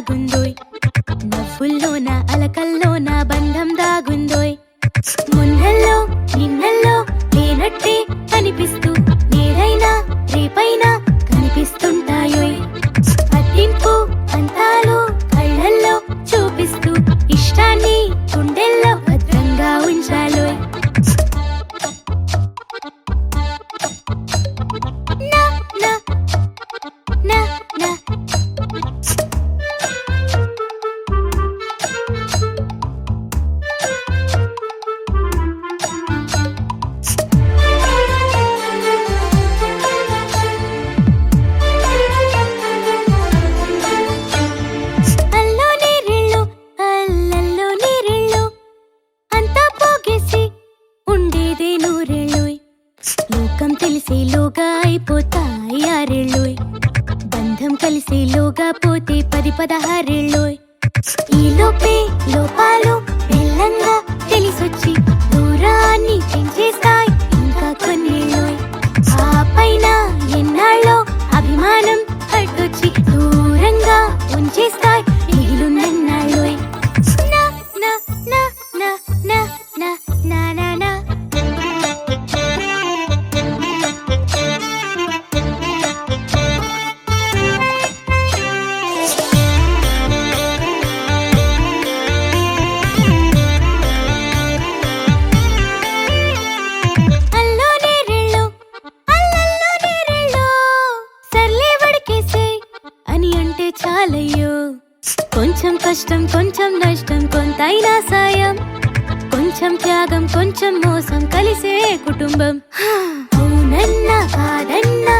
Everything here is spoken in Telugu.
దాగుందోయ్, నవ్వుల్లోన అలకల్లోన బంధం దాగుందోయ్. మొన్నల్లో నిన్నల్లో లేనట్టే కనిపిస్తూ నేడైనా రేపైనా కనిపిస్తుంటాయోయ్. పట్టింపు అంతాలు కళ్ళల్లో చూపిస్తూ ఇష్టాన్ని గుండెల్లో భద్రంగా ఉంచాలోయ్. నా నా నా నా లోకం తెలిసేలోగా అయిపోతాయి 6 ఏళ్ళోయ్, బంధం కలిసేలోగా పోతే 10-16 ఏళ్ళోయ్. ఈ లోపే లోపాలు మెల్లంగా తెలిసొచ్చి దూరాన్ని పెంచేస్తాయి ఇంకా కొన్నేళ్ళోయ్. ఆ పైన ఎన్నాళ్ళో అభిమానం అడ్డొచ్చి దూరంగా ఉంచేస్తాయి మిగిలినన్నాళ్ళోయ్. నా నా నా నా నా నా నా నా నా చాలయ్యో, కొంచెం కష్టం కొంచెం నష్టం కొంతైనా సాయం, కొంచెం త్యాగం కొంచెం మోసం కలిసే కుటుంబం. అవునన్నా కాదన్నా